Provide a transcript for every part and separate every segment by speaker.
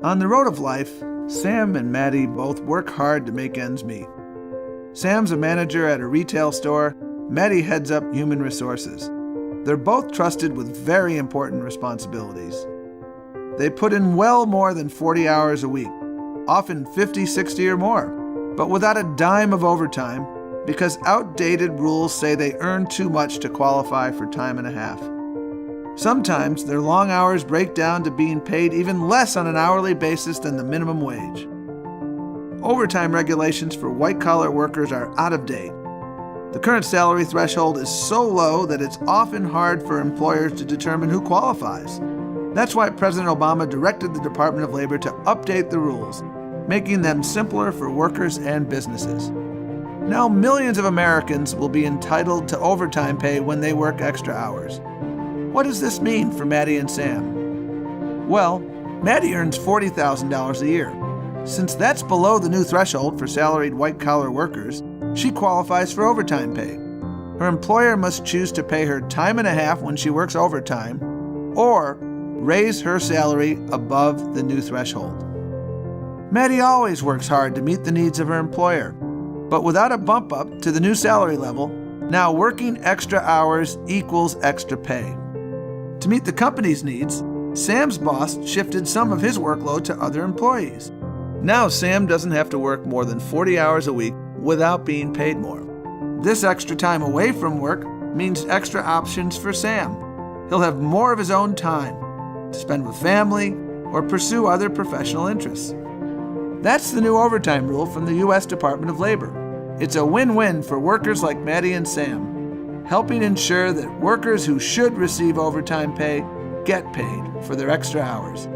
Speaker 1: On the road of life, Sam and Maddie both work hard to make ends meet. Sam's a manager at a retail store. Maddie heads up human resources. They're both trusted with very important responsibilities. They put in well more than 40 hours a week, often 50, 60 or more, but without a dime of overtime because outdated rules say they earn too much to qualify for time and a half. Sometimes their long hours break down to being paid even less on an hourly basis than the minimum wage. Overtime regulations for white-collar workers are out of date. The current salary threshold is so low that it's often hard for employers to determine who qualifies. That's why President Obama directed the Department of Labor to update the rules, making them simpler for workers and businesses. Now millions of Americans will be entitled to overtime pay when they work extra hours. What does this mean for Maddie and Sam? Well, Maddie earns $40,000 a year. Since that's below the new threshold for salaried white-collar workers, she qualifies for overtime pay. Her employer must choose to pay her time and a half when she works overtime, or raise her salary above the new threshold. Maddie always works hard to meet the needs of her employer, but without a bump up to the new salary level, now working extra hours equals extra pay. To meet the company's needs, Sam's boss shifted some of his workload to other employees. Now Sam doesn't have to work more than 40 hours a week without being paid more. This extra time away from work means extra options for Sam. He'll have more of his own time to spend with family or pursue other professional interests. That's the new overtime rule from the U.S. Department of Labor. It's a win-win for workers like Maddie and Sam, helping ensure that workers who should receive overtime pay get paid for their extra hours.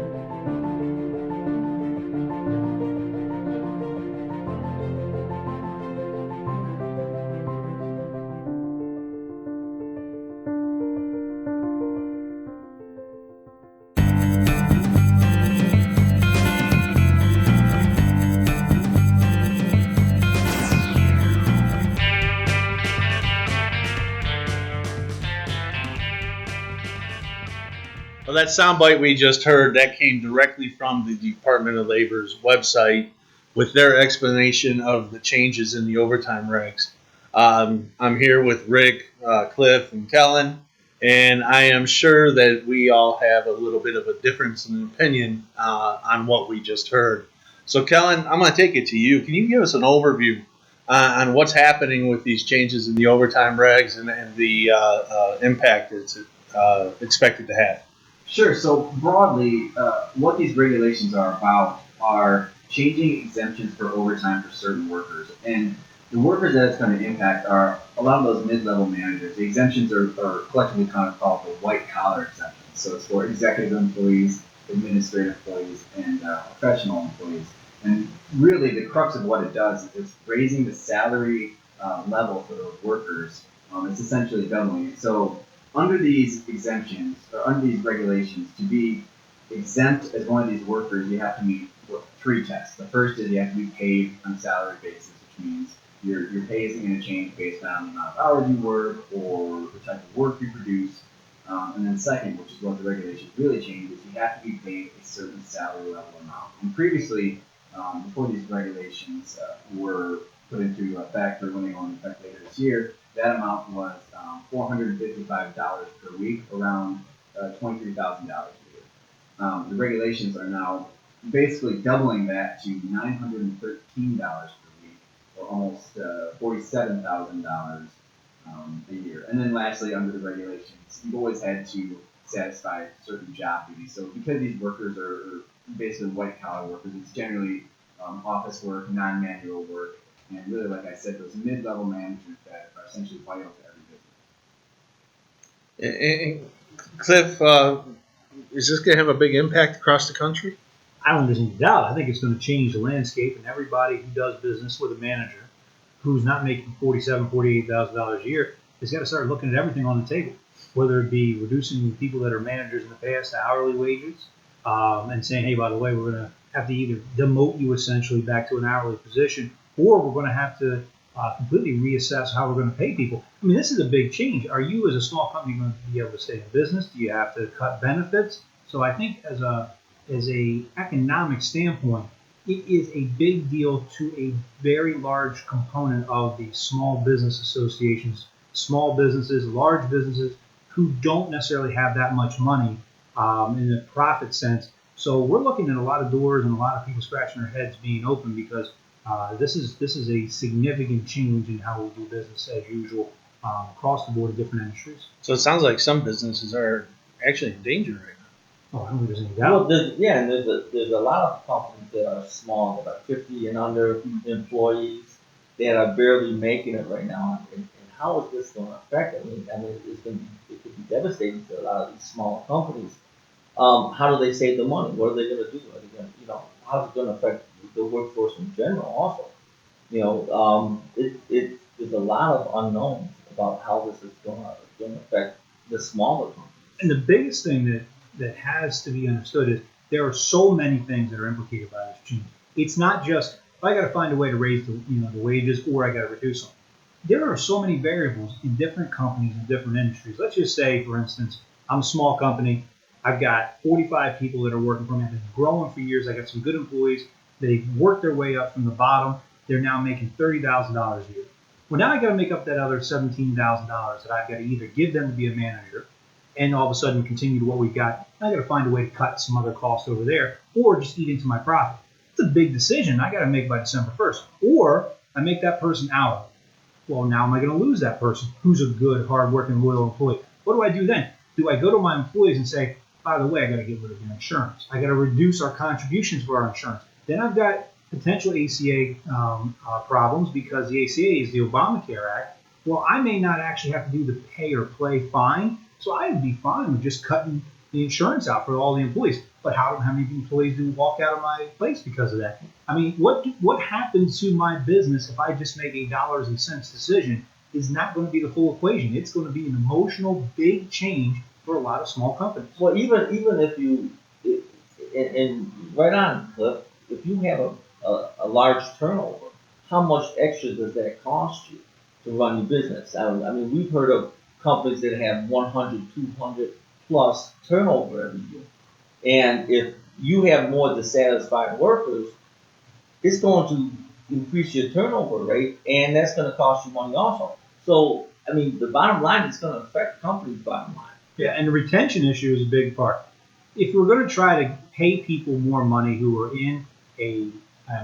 Speaker 2: Well, that soundbite we just heard, that came directly from the Department of Labor's website with their explanation of the changes in the overtime regs. I'm here with Rick, Cliff, and Kellen, and I am sure that we all have a little bit of a difference in opinion on what we just heard. So, Kellen, I'm going to take it to you. Can you give us an overview on what's happening with these changes in the overtime regs and the impact it's expected to have?
Speaker 3: Sure. So broadly, what these regulations are about are changing exemptions for overtime for certain workers. And the workers that it's going to impact are a lot of those mid-level managers. The exemptions are collectively kind of called the white-collar exemptions. So it's for executive employees, administrative employees, and professional employees. And really, the crux of what it does is it's raising the salary level for those workers. It's essentially doubling it. So under these exemptions, or under these regulations, to be exempt as one of these workers, you have to meet three tests. The first is you have to be paid on a salary basis, which means your pay isn't going to change based on the amount of hours you work or the type of work you produce. And then second, which is what the regulations really change, is you have to be paid a certain salary level amount. And previously, before these regulations were put into effect, or when they go into effect later this year, that amount was $455 per week, around $23,000 a year. The regulations are now basically doubling that to $913 per week, or almost $47,000 a year. And then lastly, under the regulations, you've always had to satisfy certain job duties. So because these workers are basically white-collar workers, it's generally office work, non-manual work, and really, like I said, those mid-level managers that are essentially vital to every business.
Speaker 2: And Cliff, is this going to have a big impact across the country?
Speaker 4: I don't think there's any doubt. I think it's going to change the landscape, and everybody who does business with a manager who's not making $47,000, $48,000 a year has got to start looking at everything on the table, whether it be reducing people that are managers in the past to hourly wages and saying, hey, by the way, we're going to have to either demote you essentially back to an hourly position, or we're going to have to completely reassess how we're going to pay people. I mean, this is a big change. Are you, as a small company, going to be able to stay in business? Do you have to cut benefits? So I think as as a economic standpoint, it is a big deal to a very large component of the small business associations, small businesses, large businesses who don't necessarily have that much money in a profit sense. So we're looking at a lot of doors and a lot of people scratching their heads being open because this is a significant change in how we do business as usual across the board of different industries.
Speaker 2: So it sounds like some businesses are actually in danger right now.
Speaker 4: Oh, I don't think there's any
Speaker 5: Well,
Speaker 4: doubt.
Speaker 5: and there's a lot of companies that are small, that are 50 and under employees, that are barely making it right now. And how is this going to affect it? It could be devastating to a lot of these smaller companies. How do they save the money? What are they going to do? Are they going to, how's it going to affect the workforce in general? Also, there's a lot of unknowns about how this is going to affect the smaller companies.
Speaker 4: And the biggest thing that has to be understood is there are so many things that are implicated by this change. It's not just I got to find a way to raise the wages or I got to reduce them. There are so many variables in different companies and different industries. Let's just say, for instance, I'm a small company. I've got 45 people that are working for me. I've been growing for years. I got some good employees. They've worked their way up from the bottom. They're now making $30,000 a year. Well, now I got to make up that other $17,000 that I've got to either give them to be a manager and all of a sudden continue to what we've got. I got to find a way to cut some other costs over there or just eat into my profit. It's a big decision I got to make by December 1st. Or I make that person hourly. Well, now am I going to lose that person who's a good, hardworking, loyal employee? What do I do then? Do I go to my employees and say, by the way, I got to get rid of your insurance. I got to reduce our contributions for our insurance. Then I've got potential ACA problems because the ACA is the Obamacare Act. Well, I may not actually have to do the pay or play fine, so I would be fine with just cutting the insurance out for all the employees. But how many employees do walk out of my place because of that? I mean, what happens to my business if I just make a dollars and cents decision is not going to be the full equation. It's going to be an emotional big change for a lot of small companies.
Speaker 5: Well, even if you, and right on, Cliff, if you have a large turnover, how much extra does that cost you to run your business? I mean, we've heard of companies that have 100, 200 plus turnover every year. And if you have more dissatisfied workers, it's going to increase your turnover rate, and that's going to cost you money also. So, I mean, the bottom line is going to affect companies' bottom line.
Speaker 4: Yeah, and the retention issue is a big part. If we're going to try to pay people more money who are in a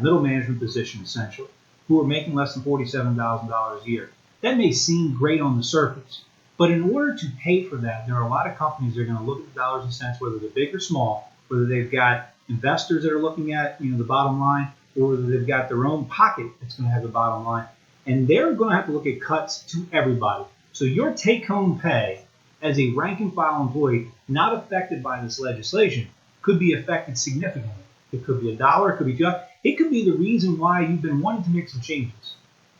Speaker 4: middle management position, essentially, who are making less than $47,000 a year, that may seem great on the surface. But in order to pay for that, there are a lot of companies that are going to look at the dollars and cents, whether they're big or small, whether they've got investors that are looking at the bottom line, or whether they've got their own pocket that's going to have the bottom line. And they're going to have to look at cuts to everybody. So your take-home pay as a rank and file employee not affected by this legislation could be affected significantly. It could be $1, it could be $2. It could be the reason why you've been wanting to make some changes.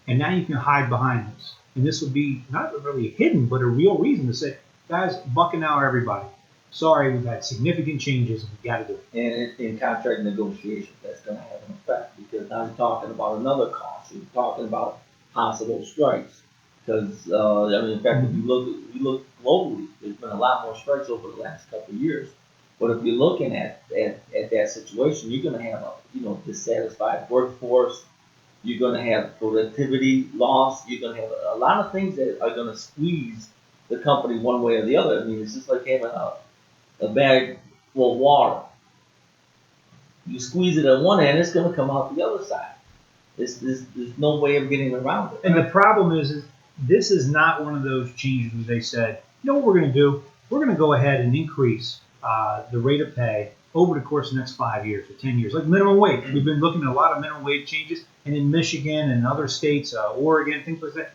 Speaker 4: And now you can hide behind this. And this would be not really hidden, but a real reason to say, guys, bucking out everybody. Sorry, we've had significant changes and we got to do it.
Speaker 5: And in contract negotiations, that's going to have an effect because now you're talking about another cost. You're talking about possible strikes. Because, in fact, if you look globally, there's been a lot more strikes over the last couple of years. But if you're looking at that situation, you're going to have a dissatisfied workforce. You're going to have productivity loss. You're going to have a lot of things that are going to squeeze the company one way or the other. I mean, it's just like having a bag full of water. You squeeze it at one end, it's going to come out the other side. There's no way of getting around it.
Speaker 4: And the problem is this is not one of those changes where they said, you know what we're going to do? We're going to go ahead and increase the rate of pay over the course of the next 5 years or 10 years, like minimum wage. We've been looking at a lot of minimum wage changes, and in Michigan and other states, Oregon, things like that,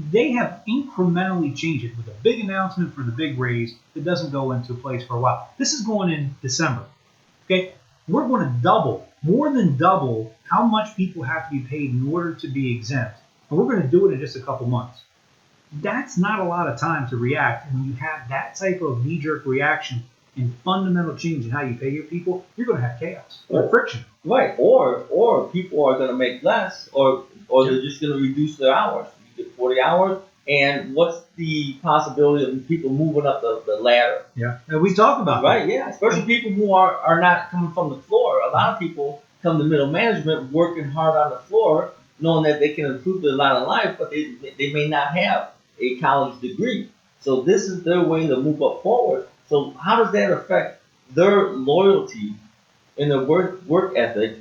Speaker 4: they have incrementally changed it with a big announcement for the big raise that doesn't go into place for a while. This is going in December. Okay, we're going to more than double how much people have to be paid in order to be exempt, and we're going to do it in just a couple months. That's not a lot of time to react. And when you have that type of knee-jerk reaction and fundamental change in how you pay your people, you're going to have chaos or friction.
Speaker 5: Right, or people are going to make less, or they're just going to reduce their hours. You get 40 hours, And what's the possibility of people moving up the ladder?
Speaker 4: Yeah, and we talk about that.
Speaker 5: Right, yeah. Especially people who are not coming from the floor. A lot of people come to middle management working hard on the floor, knowing that they can improve their line of life, but they may not have a college degree. So this is their way to move up forward. So how does that affect their loyalty and their work ethic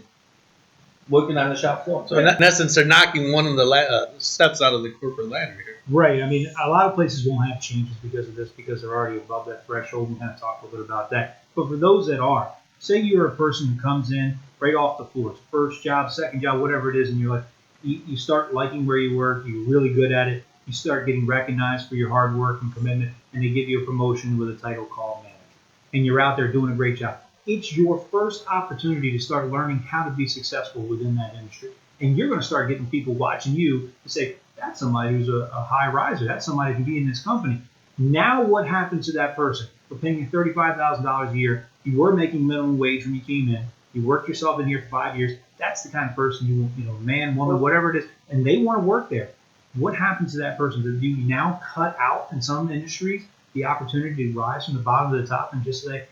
Speaker 5: working on the shop floor?
Speaker 2: So in essence, they're knocking one of the steps out of the corporate ladder here.
Speaker 4: Right. I mean, a lot of places won't have changes because of this, because they're already above that threshold. We kind of talked a little bit about that. But for those that are, say you're a person who comes in right off the floor, it's first job, second job, whatever it is, and you're like, you start liking where you work, you're really good at it, you start getting recognized for your hard work and commitment, and they give you a promotion with a title called manager. And you're out there doing a great job. It's your first opportunity to start learning how to be successful within that industry. And you're going to start getting people watching you to say, that's somebody who's a high riser. That's somebody who can be in this company. Now what happens to that person? We're paying you $35,000 a year. You were making minimum wage when you came in. You worked yourself in here for 5 years. That's the kind of person you know, man, woman, whatever it is, and they want to work there. What happens to that person? Do you now cut out in some industries the opportunity to rise from the bottom to the top and just say,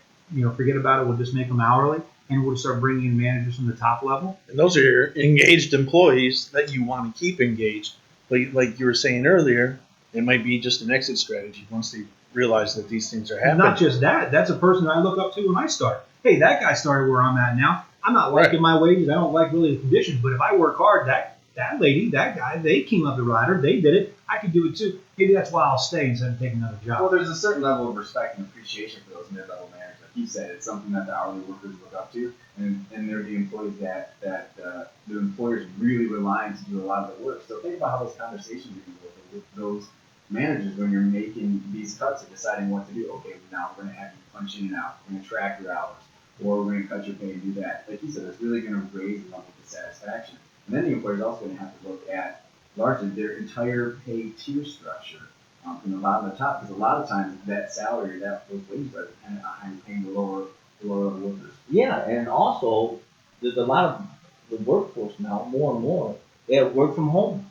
Speaker 4: forget about it, we'll just make them hourly, and we'll start bringing in managers from the top level?
Speaker 2: And those are your engaged employees that you want to keep engaged. Like you were saying earlier, it might be just an exit strategy once they realize that these things are happening.
Speaker 4: Not just that. That's a person I look up to when I start. Hey, that guy started where I'm at now. I'm not liking my wages. I don't like really the conditions. But if I work hard, that lady, that guy, they came up the ladder. They did it. I could do it too. Maybe that's why I'll stay instead of taking another job.
Speaker 3: Well, there's a certain level of respect and appreciation for those mid-level managers. Like you said, it's something that the hourly workers look up to, and they're the employees that the employers really rely on to do a lot of the work. So think about how those conversations you can with those managers when you're making these cuts and deciding what to do. Okay, now we're going to have you punch in and out. We're going to track your hours, or we're going to cut your pay and do that. Like you said, it's really going to raise the level of satisfaction. And then the employer's also going to have to look at largely their entire pay tier structure from the bottom to the top, because a lot of times that salary, those wages are dependent on paying the lower level workers.
Speaker 5: Yeah, and also there's a lot of the workforce now, more and more, they have work from home.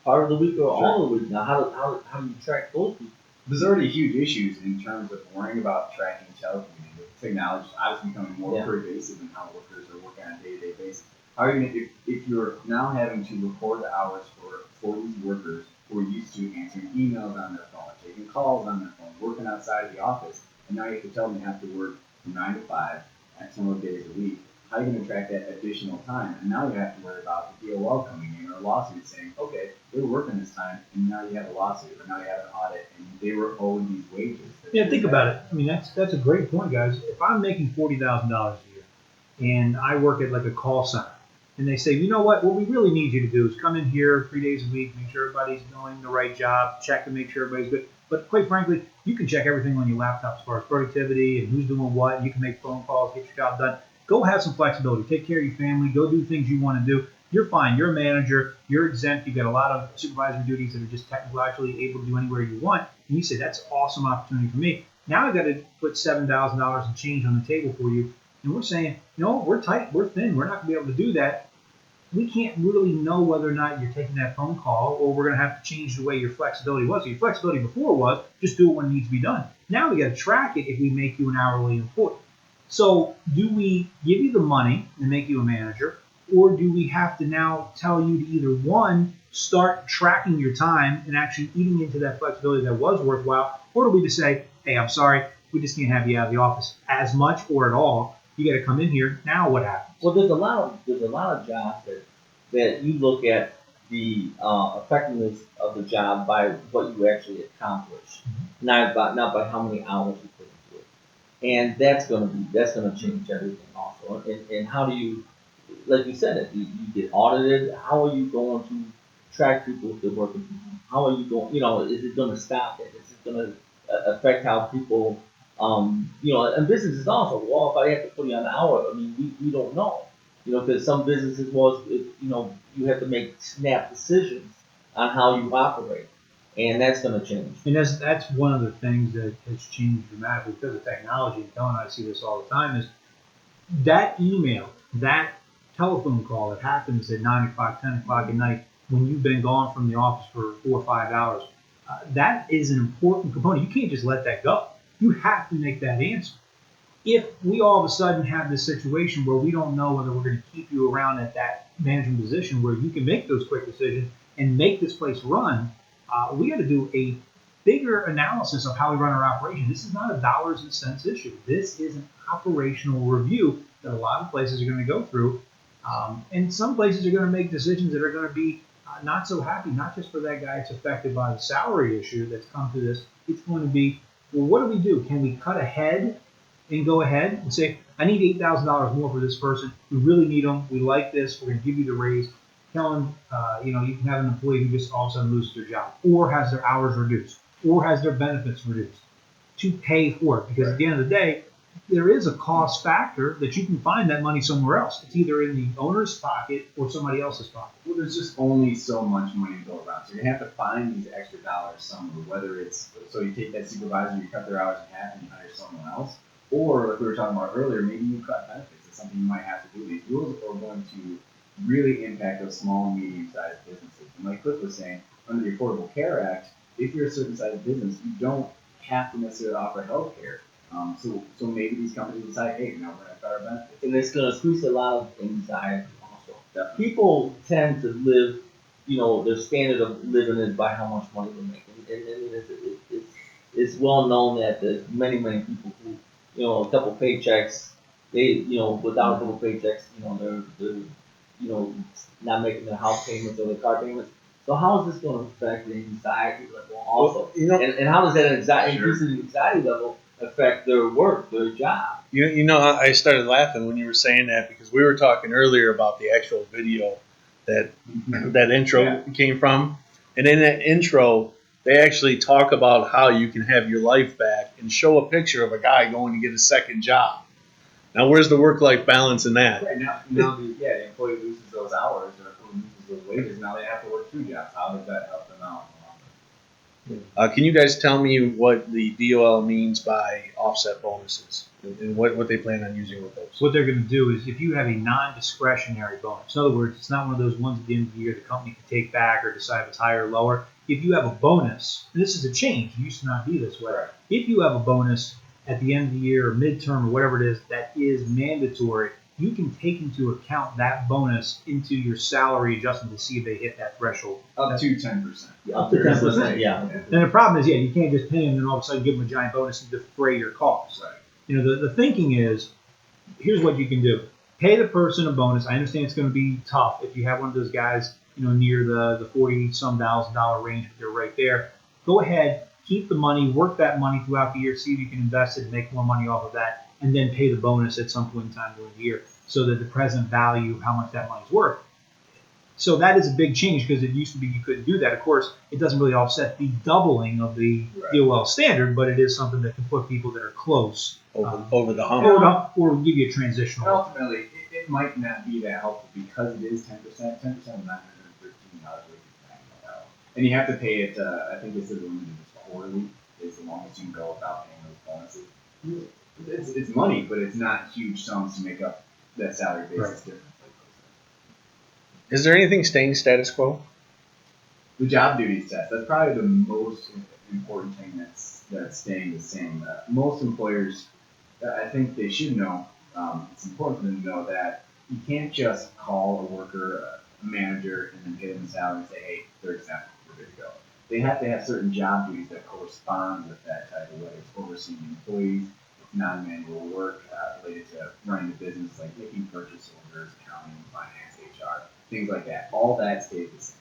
Speaker 5: Part of the week or all of the week. Now, how do you track those people?
Speaker 3: There's already huge issues in terms of worrying about tracking telecommuting. With technology obviously becoming more pervasive in how workers are working on a day-to-day basis. How are you going to, if you're now having to record the hours for these workers who are used to answering emails on their phone, taking calls on their phone, working outside of the office, and now you have to tell them they have to work from 9 to 5 X number of days a week. How are you going to track that additional time? And now you have to worry about the DOL coming in or a lawsuit saying, okay, they were working this time, and now you have a lawsuit, or now you have an audit, and they were owed these wages.
Speaker 4: Yeah, think about it. I mean, that's a great point, guys. If I'm making $40,000 a year, and I work at like a call center, and they say, you know what we really need you to do is come in here 3 days a week, make sure everybody's doing the right job, check to make sure everybody's good. But quite frankly, you can check everything on your laptop as far as productivity and who's doing what, and you can make phone calls, get your job done. Go have some flexibility. Take care of your family. Go do things you want to do. You're fine. You're a manager. You're exempt. You've got a lot of supervisory duties that are just technically able to do anywhere you want. And you say, that's an awesome opportunity for me. Now I've got to put $7,000 and change on the table for you. And we're saying, no, we're tight. We're thin. We're not going to be able to do that. We can't really know whether or not you're taking that phone call, or we're going to have to change the way your flexibility was. So your flexibility before was just do it when it needs to be done. Now we got to track it if we make you an hourly employee. So do we give you the money and make you a manager, or do we have to now tell you to either, one, start tracking your time and actually eating into that flexibility that was worthwhile, or do we just say, hey, I'm sorry, we just can't have you out of the office as much or at all. You got to come in here. Now what happens?
Speaker 5: Well, there's a lot of jobs that you look at the effectiveness of the job by what you actually accomplish, not by how many hours you put into it, and that's gonna change everything also. And how do you, like you said, if you get audited, how are you going to track people if they're working from home? How are you going? Is it going to stop it? Is it going to affect how people? And businesses also, well, if I have to put you on an hour, I mean, we don't know. Because some businesses you have to make snap decisions on how you operate, and that's going to change.
Speaker 4: And that's one of the things that has changed dramatically because of technology. And Don and I see this all the time, is that email, that telephone call that happens at 9 o'clock, 10 o'clock at night, when you've been gone from the office for 4 or 5 hours. That is an important component. You can't just let that go. You have to make that answer. If we all of a sudden have this situation where we don't know whether we're going to keep you around at that management position where you can make those quick decisions and make this place run, we got to do a bigger analysis of how we run our operation. This is not a dollars and cents issue. This is an operational review that a lot of places are going to go through. And some places are going to make decisions that are going to be not so happy, not just for that guy that's affected by the salary issue that's come to this. It's going to be, well, what do we do? Can we cut ahead and go ahead and say, I need $8,000 more for this person. We really need them. We like this. We're going to give you the raise. Tell them, you can have an employee who just all of a sudden loses their job or has their hours reduced or has their benefits reduced to pay for it. Because at the end of the day, there is a cost factor that you can find that money somewhere else. It's either in the owner's pocket or somebody else's pocket.
Speaker 3: Well, there's just only so much money to go around. So you're going to have to find these extra dollars somewhere, whether it's, so you take that supervisor, you cut their hours in half and you hire someone else. Or, like we were talking about earlier, maybe you cut benefits. It's something you might have to do. These rules are going to really impact those small and medium-sized businesses. And like Cliff was saying, under the Affordable Care Act, if you're a certain size of business, you don't have to necessarily offer health care. So maybe these companies decide, hey, now we're going to cut our benefits.
Speaker 5: And it's going to increase a lot of anxiety also.
Speaker 3: Definitely.
Speaker 5: People tend to live, their standard of living is by how much money they're making. And it's well known that there's many people who, a couple paychecks, without a couple paychecks, they're not making their house payments or their car payments. So how is this going to affect the anxiety level also? And how does that increase in the anxiety level affect their work, their job?
Speaker 2: I started laughing when you were saying that because we were talking earlier about the actual video that intro came from. And in that intro, they actually talk about how you can have your life back and show a picture of a guy going to get a second job. Now, where's the work-life balance in that?
Speaker 3: Right, now the employee loses those hours or loses those wages. Now they have to work 2 jobs. How does that help them out?
Speaker 2: Can you guys tell me what the DOL means by offset bonuses and what they plan on using with those?
Speaker 4: What they're going to do is if you have a non-discretionary bonus, in other words, it's not one of those ones at the end of the year the company can take back or decide if it's higher or lower. If you have a bonus, and this is a change, it used to not be this way.
Speaker 3: Right.
Speaker 4: If you have a bonus at the end of the year or midterm or whatever it is that is mandatory, you can take into account that bonus into your salary adjustment to see if they hit that threshold.
Speaker 3: Up to 10%.
Speaker 5: Up to 10%, yeah.
Speaker 4: And the problem is, you can't just pay them and all of a sudden give them a giant bonus and defray your costs.
Speaker 3: Right.
Speaker 4: The thinking is, here's what you can do. Pay the person a bonus. I understand it's going to be tough if you have one of those guys, near the $40,000 range, but they're right there. Go ahead, keep the money, work that money throughout the year, see if you can invest it and make more money off of that, and then pay the bonus at some point in time during the year so that the present value of how much that money's worth. So that is a big change because it used to be you couldn't do that. Of course, it doesn't really offset the doubling of the DOL standard, but it is something that can put people that are close
Speaker 2: over the hump.
Speaker 4: Or give you a transitional.
Speaker 3: And ultimately, it might not be that helpful because it is 10%. 10% of $913 and you have to pay it. I think it's the limit is quarterly. Is the longest you can go without paying those bonuses. It's money, but it's not huge sums to make up that salary basis difference.
Speaker 2: Is there anything staying status quo?
Speaker 3: The job duties test. That's probably the most important thing that's staying the same. Most employers, I think they should know. It's important for them to know that you can't just call a worker, a manager, and then pay them a salary and say, "Hey, they're exempt. We're good to go." They have to have certain job duties that correspond with that title, whether it's overseeing employees, non-manual work related to running the business, like making purchase orders, accounting, finance, HR, things like that. All that stays the same.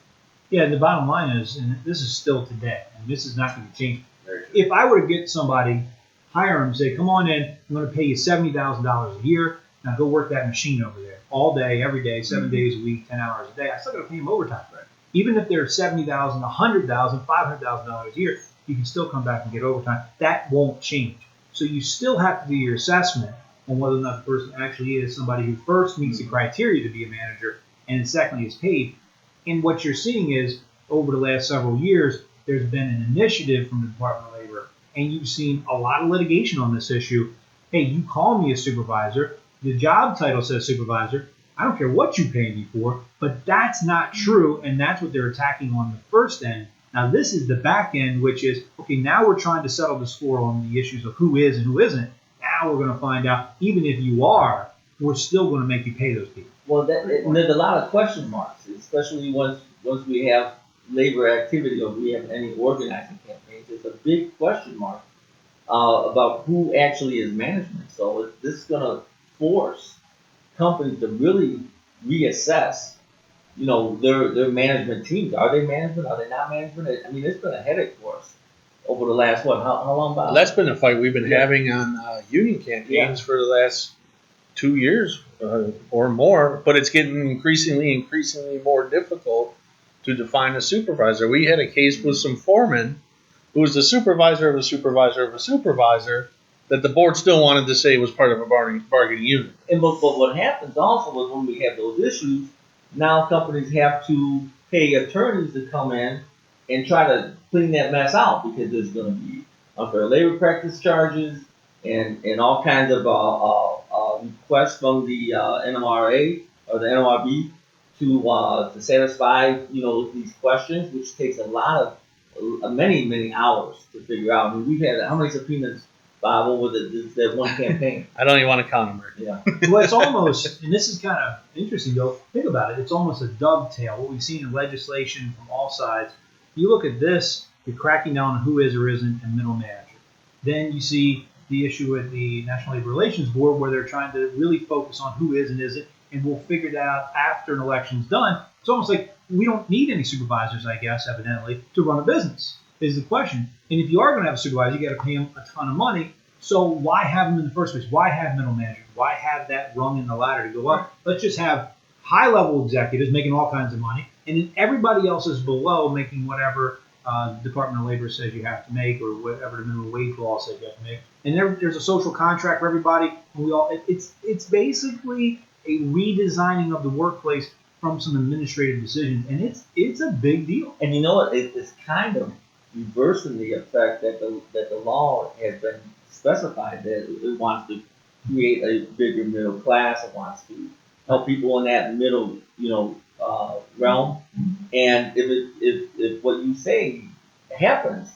Speaker 4: Yeah, the bottom line is, and this is still today, and this is not going to change. If I were to get somebody, hire them, say, come on in, I'm going to pay you $70,000 a year, now go work that machine over there all day, every day, 7 days a week, 10 hours a day, I still got to pay them overtime. Right? Even if they're $70,000, $100,000, $500,000 a year, you can still come back and get overtime. That won't change. So you still have to do your assessment on whether or not the person actually is somebody who first meets the criteria to be a manager and secondly is paid. And what you're seeing is over the last several years, there's been an initiative from the Department of Labor, and you've seen a lot of litigation on this issue. Hey, you call me a supervisor. The job title says supervisor. I don't care what you pay me for, but that's not true, and that's what they're attacking on the first end. Now this is the back end, which is, okay, now we're trying to settle the score on the issues of who is and who isn't. Now we're going to find out, even if you are, we're still going to make you pay those people.
Speaker 5: Well, and there's a lot of question marks, especially once we have labor activity or we have any organizing campaigns. There's a big question mark about who actually is management. So this is going to force companies to really reassess, their management teams. Are they management? Are they not management? I mean, it's been a headache for us over the last, how long about?
Speaker 2: Well, that's been a fight we've been having on union campaigns for the last 2 years or more, but it's getting increasingly more difficult to define a supervisor. We had a case with some foremen who was the supervisor of a supervisor of a supervisor that the board still wanted to say was part of a bargaining unit.
Speaker 5: And but what happens also is when we have those issues, now companies have to pay attorneys to come in and try to clean that mess out because there's going to be unfair labor practice charges and all kinds of requests from the NMRA or the NLRB to satisfy these questions, which takes a lot of many hours to figure out. I mean, we've had how many subpoenas, Bob, over that one campaign?
Speaker 2: I don't even want to count them.
Speaker 5: Yeah.
Speaker 4: Well, it's almost, and this is kind of interesting, though. Think about it. It's almost a dovetail. What we've seen in legislation from all sides. You look at this, you're cracking down on who is or isn't a middle manager. Then you see the issue with the National Labor Relations Board where they're trying to really focus on who is and isn't, and we'll figure that out after an election's done. It's almost like we don't need any supervisors, I guess, evidently, to run a business, is the question. And if you are going to have a supervisor, you got to pay them a ton of money. So why have them in the first place? Why have middle managers? Why have that rung in the ladder to go up? Let's just have high-level executives making all kinds of money, and then everybody else is below making whatever the Department of Labor says you have to make, or whatever the minimum wage law says you have to make. And there's a social contract for everybody. And it's basically a redesigning of the workplace from some administrative decisions, and it's a big deal.
Speaker 5: And you know what? It's kind of reversing the effect that the law has been specified that it wants to create a bigger middle class. It wants to help people in that middle, realm. And if what you say happens,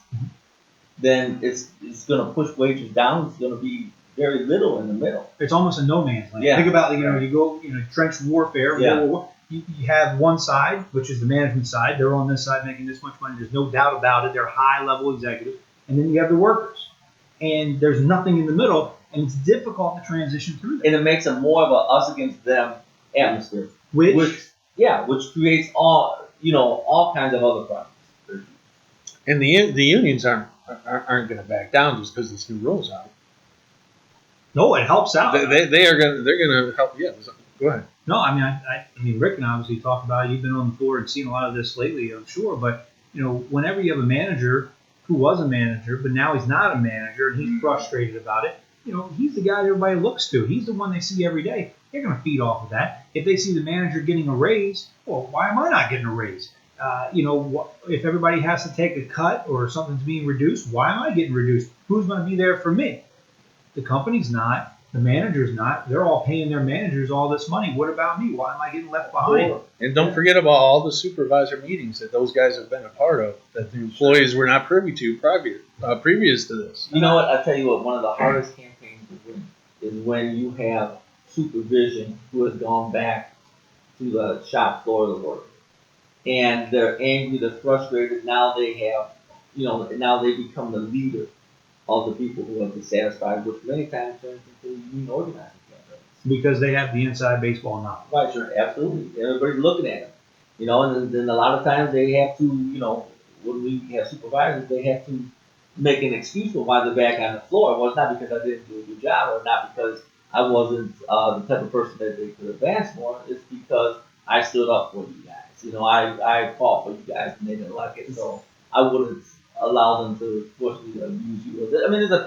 Speaker 5: then it's going to push wages down. It's going to be very little in the middle.
Speaker 4: It's almost a no man's land.
Speaker 5: Yeah.
Speaker 4: Think about you go trench warfare.
Speaker 5: Yeah.
Speaker 4: You have one side, which is the management side. They're on this side making this much money. There's no doubt about it. They're high level executives, and then you have the workers, and there's nothing in the middle, and it's difficult to transition through that.
Speaker 5: And it makes it more of a us against them atmosphere, which creates all kinds of other problems.
Speaker 2: And the unions aren't going to back down just because this new rule's out.
Speaker 4: No, it helps out.
Speaker 2: They're going to help. Yeah, go ahead.
Speaker 4: No, I mean, Rick and I obviously talked about it. You've been on the floor and seen a lot of this lately, I'm sure. But whenever you have a manager who was a manager, but now he's not a manager and he's frustrated about it, he's the guy that everybody looks to. He's the one they see every day. They're going to feed off of that. If they see the manager getting a raise, well, why am I not getting a raise? If everybody has to take a cut or something's being reduced, why am I getting reduced? Who's going to be there for me? The company's not. The manager's not. They're all paying their managers all this money. What about me? Why am I getting left behind?
Speaker 2: And don't forget about all the supervisor meetings that those guys have been a part of that the employees were not privy to previous to this.
Speaker 5: You know what? I'll tell you what. One of the hardest campaigns to win is when you have supervision who has gone back to the shop floor of the work. And they're angry, they're frustrated. Now they have, now they become the leader of the people who are dissatisfied, which many times turns into union organizing campaigns.
Speaker 4: Because they have the inside baseball knowledge.
Speaker 5: Right, sure, absolutely. Everybody's looking at them. And then a lot of times they have to, when we have supervisors, they have to make an excuse for why they're back on the floor. Well, it's not because I didn't do a good job or not because I wasn't the type of person that they could advance for. It's because I stood up for you guys. I fought for you guys and they didn't like it. So I wouldn't allow them to forcibly abuse you. I mean, there's a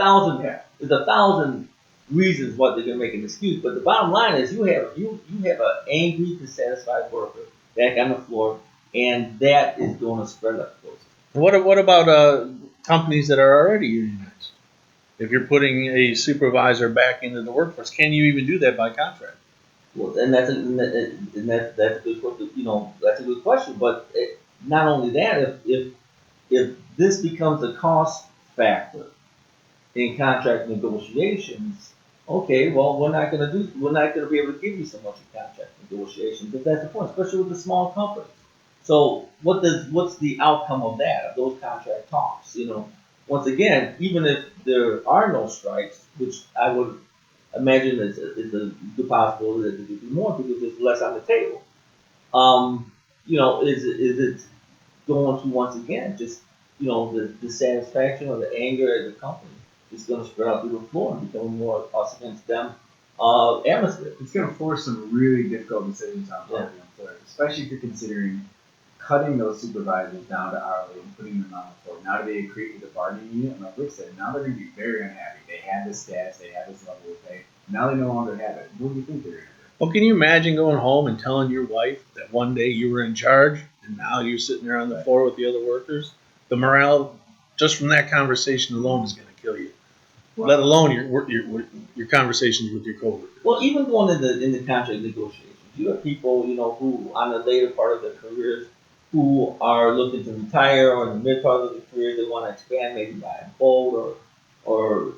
Speaker 5: thousand reasons why they're gonna make an excuse. But the bottom line is you have an angry, dissatisfied worker back on the floor, and that is going to spread like close.
Speaker 2: What about companies that are already unionized? If you're putting a supervisor back into the workforce, can you even do that by contract?
Speaker 5: Well, and that's a good question. That's a good question. But not only that, if this becomes a cost factor in contract negotiations, okay, well, we're not gonna be able to give you so much in contract negotiations, if that's the point, especially with the small companies. So what's the outcome of that, of those contract talks, Once again, even if there are no strikes, which I would imagine is a good possibility that there could be more because there's less on the table. Is it going to once again just the dissatisfaction or the anger at the company is going to spread out through the floor and become more us against them atmosphere.
Speaker 3: It's going to force some really difficult decisions on part of the employer, especially if you're considering cutting those supervisors down to hourly and putting them on the floor. Now that they created the bargaining unit, and like Rick said, now they're going to be very unhappy. They had this status, they had this level of pay. Now they no longer have it. What do you think they're going to do?
Speaker 2: Well, can you imagine going home and telling your wife that one day you were in charge and now you're sitting there on the floor with the other workers? The morale, just from that conversation alone, is going to kill you.
Speaker 3: Well,
Speaker 2: let alone your conversations with your coworkers.
Speaker 5: Well, even going in the contract negotiations, you have people who on the later part of their careers who are looking to retire, or in the mid part of their career they want to expand, maybe buy a boat or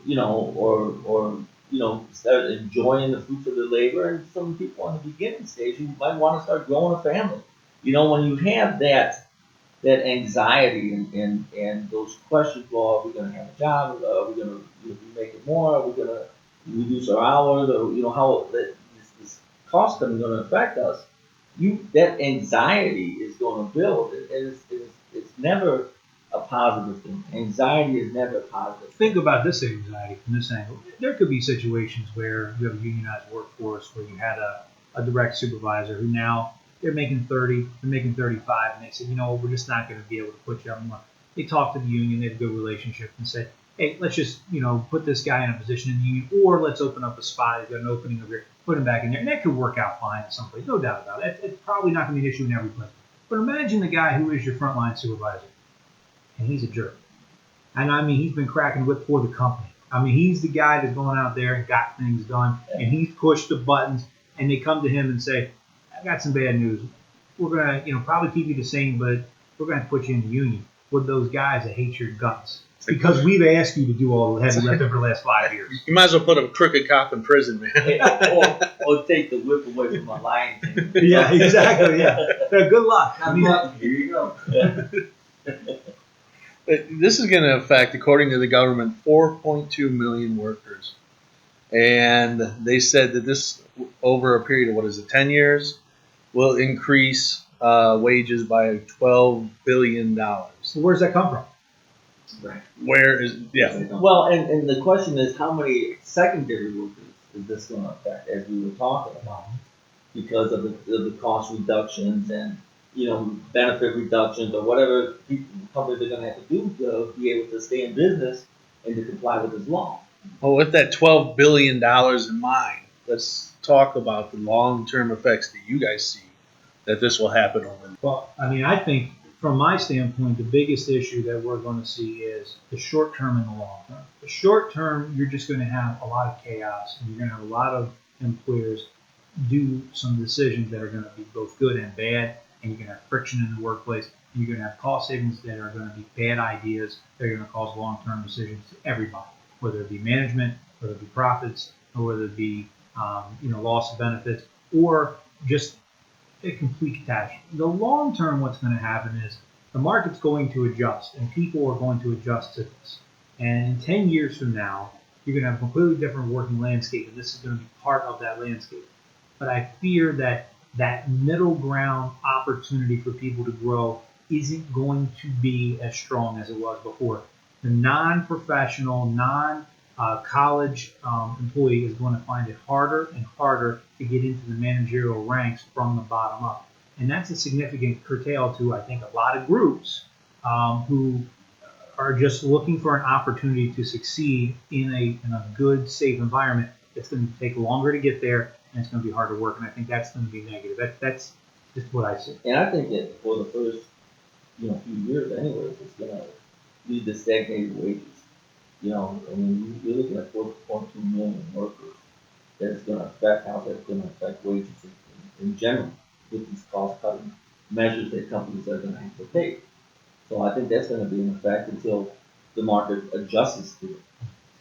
Speaker 5: start enjoying the fruits of their labor. And some people on the beginning stage who might want to start growing a family. When you have that anxiety and those questions, well, are we going to have a job? Are we going to be making more? Are we going to reduce our hours? Or how this cost is going to affect us? That anxiety is going to build. It's never a positive thing. Anxiety is never a positive thing.
Speaker 4: Think about this anxiety from this angle. There could be situations where you have a unionized workforce where you had a direct supervisor who now they're making 30, they're making 35, and they said, we're just not going to be able to put you up more. They talked to the union, they had a good relationship, and said, hey, let's just, put this guy in a position in the union, or let's open up a spot, he's got an opening over here, put him back in there. And that could work out fine at some place, no doubt about it. It's probably not going to be an issue in every place. But imagine the guy who is your frontline supervisor, and he's a jerk. And I mean, he's been cracking whip for the company. I mean, he's the guy that's going out there and got things done, and he's pushed the buttons, and they come to him and say, I got some bad news. We're going to, probably keep you the same, but we're going to put you in the union with those guys that hate your guts. Because we've asked you to do all the heavy lifting for the last 5 years.
Speaker 2: You might as well put a crooked cop in prison, man.
Speaker 5: or take the whip away from my lion.
Speaker 4: Yeah, exactly, yeah. Good luck. I mean,
Speaker 3: here you go.
Speaker 2: This is going to affect, according to the government, 4.2 million workers. And they said that this, over a period of, 10 years, will increase wages by $12 billion.
Speaker 4: So where's that come from?
Speaker 3: Right.
Speaker 2: Where is, yeah.
Speaker 5: Well, and the question is, how many secondary workers is this going to affect, as we were talking about, because of the cost reductions and benefit reductions or whatever companies are going to have to do to be able to stay in business and to comply with this law.
Speaker 2: Well, with that $12 billion in mind, let's talk about the long-term effects that you guys see that this will happen over.
Speaker 4: Well, I mean, I think from my standpoint, the biggest issue that we're going to see is the short term and the long term. The short term, you're just going to have a lot of chaos, and you're going to have a lot of employers do some decisions that are going to be both good and bad, and you're going to have friction in the workplace, and you're going to have cost savings that are going to be bad ideas that are going to cause long-term decisions to everybody, whether it be management, whether it be profits, or whether it be loss of benefits, or just a complete catastrophe. The long term, what's going to happen is the market's going to adjust, and people are going to adjust to this. And in 10 years from now, you're going to have a completely different working landscape, and this is going to be part of that landscape. But I fear that middle ground opportunity for people to grow isn't going to be as strong as it was before. The non-professional, non-college employee is going to find it harder and harder to get into the managerial ranks from the bottom up. And that's a significant curtail to, I think, a lot of groups who are just looking for an opportunity to succeed in a good, safe environment. It's going to take longer to get there, and it's going to be hard to work. And I think that's going to be negative. That's just what I see.
Speaker 5: And I think that for the first few years, anyways, it's going to lead to stagnated wages. I mean, you're looking at 4.2 million workers that's going to affect how that's going to affect wages in general with these cost cutting measures that companies are going to have to take. So I think that's going to be in effect until the market adjusts to it.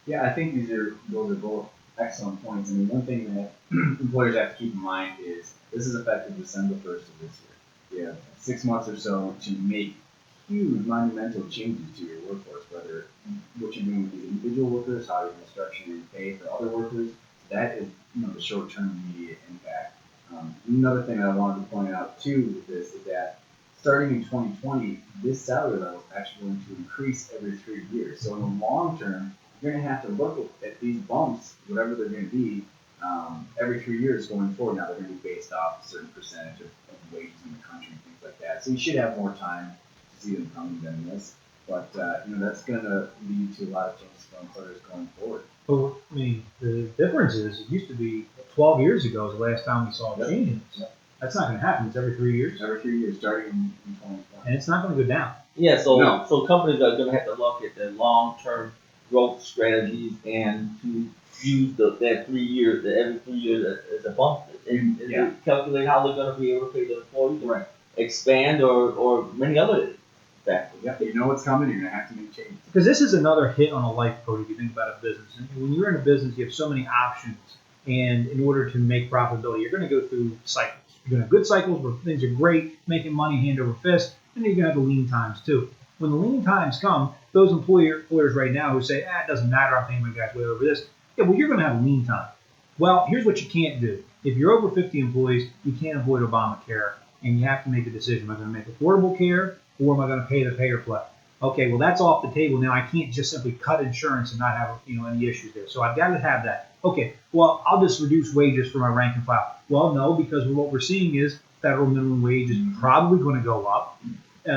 Speaker 3: Yeah, I think those are both excellent points. I mean, one thing that employers have to keep in mind is this is effective December 1st of this year. You have 6 months or so to make huge monumental changes to your workforce, whether what you're doing with these individual workers, how you're going to structure your pay for other workers. That is, the short-term immediate impact. Another thing that I wanted to point out too with this is that starting in 2020, this salary level is actually going to increase every 3 years. So in the long term, you're going to have to look at these bumps, whatever they're going to be, every 3 years going forward. Now they're going to be based off a certain percentage of wages in the country and things like that. So you should have more time to see them coming than this. But that's going to lead to a lot of changes for employers going forward.
Speaker 4: Well, I mean, the difference is it used to be 12 years ago was the last time we saw changes.
Speaker 3: Yep.
Speaker 4: That's not going to happen. It's every 3 years.
Speaker 3: Every 3 years, starting in 2020.
Speaker 4: And it's not going to go down.
Speaker 5: Yeah, so
Speaker 3: No.
Speaker 5: so companies are going to have to look at their long-term growth strategies and to use that 3 years, every 3 years as a bump, and
Speaker 3: Yeah.
Speaker 5: calculate how they're going to be able to pay their employees,
Speaker 3: Right.
Speaker 5: expand, or many other factors.
Speaker 3: Yep. You know what's coming. You're going to have to make changes.
Speaker 4: Because this is another hit on a life code if you think about a business. And when you're in a business, you have so many options. And in order to make profitability, you're going to go through cycles. You're going to have good cycles where things are great, making money hand over fist, and then you're going to have the lean times too. When the lean times come, those employers right now who say, it doesn't matter, I'm paying my guys way over this. Yeah, well, you're going to have a lean time. Well, here's what you can't do. If you're over 50 employees, you can't avoid Obamacare, and you have to make a decision. Am I going to make affordable care, or am I going to pay the pay or play? Okay, well, that's off the table now. I can't just simply cut insurance and not have any issues there. So I've got to have that. Okay, well, I'll just reduce wages for my rank and file. Well, no, because what we're seeing is federal minimum wage is probably going to go up.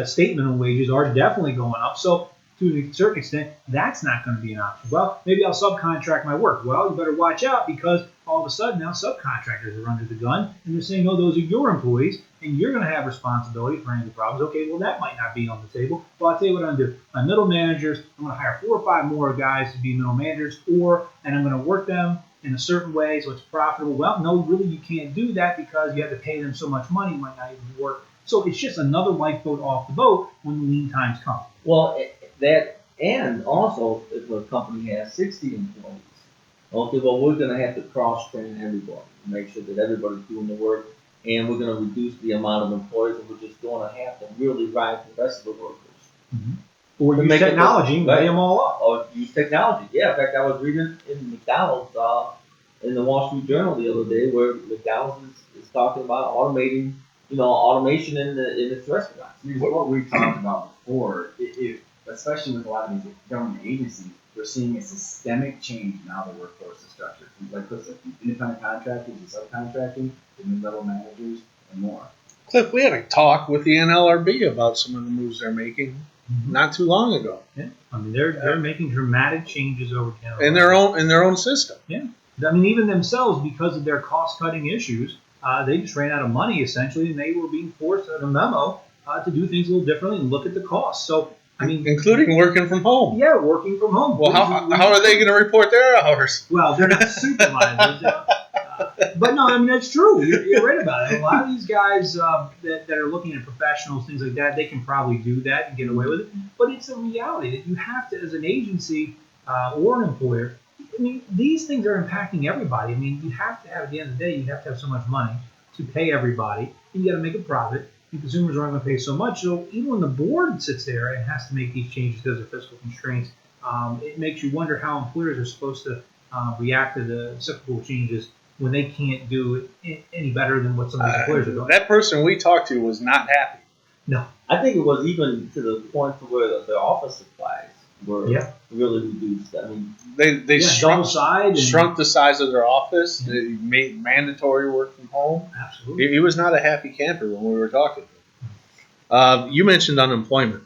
Speaker 4: State minimum wages are definitely going up. So to a certain extent, that's not going to be an option. Well, maybe I'll subcontract my work. Well, you better watch out because all of a sudden now subcontractors are under the gun and they're saying, no, those are your employees and you're going to have responsibility for any of the problems. Okay, well, that might not be on the table. Well, I'll tell you what I'm going to do. My middle managers, I'm going to hire 4 or 5 more guys to be middle managers, and I'm going to work them in a certain way so it's profitable. Well, no, really, you can't do that because you have to pay them so much money, it might not even work. So it's just another lifeboat off the boat when the lean times come.
Speaker 5: Well, that, and also if a company has 60 employees, okay, well, we're going to have to cross-train everybody, make sure that everybody's doing the work, and we're going to reduce the amount of employees, and we're just going to have to really ride the rest of the workers.
Speaker 4: Mm-hmm. Or
Speaker 5: To
Speaker 4: use
Speaker 5: make it
Speaker 4: technology and
Speaker 5: right.
Speaker 4: lay them all up.
Speaker 5: Or use technology. Yeah, in fact, I was reading in McDonald's, in the Wall Street Journal the other day, where McDonald's is talking about automating, automation in its restaurants.
Speaker 3: What we talked about before, especially with a lot of these government agencies, we're seeing a systemic change in how the workforce is structured. Like I said, from independent contractors and subcontracting to mid-level managers and more.
Speaker 2: Cliff, we had a talk with the NLRB about some of the moves they're making not too long ago.
Speaker 4: Yeah, I mean they're making dramatic changes over time
Speaker 2: in their own system.
Speaker 4: Yeah, I mean even themselves because of their cost-cutting issues, they just ran out of money essentially, and they were being forced in a memo to do things a little differently and look at the costs. So I mean,
Speaker 2: including working from home.
Speaker 4: Yeah, working from home.
Speaker 2: Well, how are they going to report their hours?
Speaker 4: Well, they're not supervisors. But no, I mean, that's true. You're right about it. A lot of these guys that are looking at professionals, things like that, they can probably do that and get away with it. But it's a reality that you have to, as an agency or an employer, I mean, these things are impacting everybody. I mean, you have to have, at the end of the day, you have to have so much money to pay everybody. You got to make a profit. And consumers aren't going to pay so much. So even when the board sits there and has to make these changes because of fiscal constraints, it makes you wonder how employers are supposed to react to the cyclical changes when they can't do it any better than what some of these employers are doing.
Speaker 2: That person we talked to was not happy.
Speaker 4: No.
Speaker 5: I think it was even to the point to where their office supplies were really reduced. I mean,
Speaker 2: they shrunk
Speaker 4: the
Speaker 2: size of their office. They made mandatory work from home.
Speaker 4: Absolutely.
Speaker 2: He was not a happy camper when we were talking to him. You mentioned unemployment.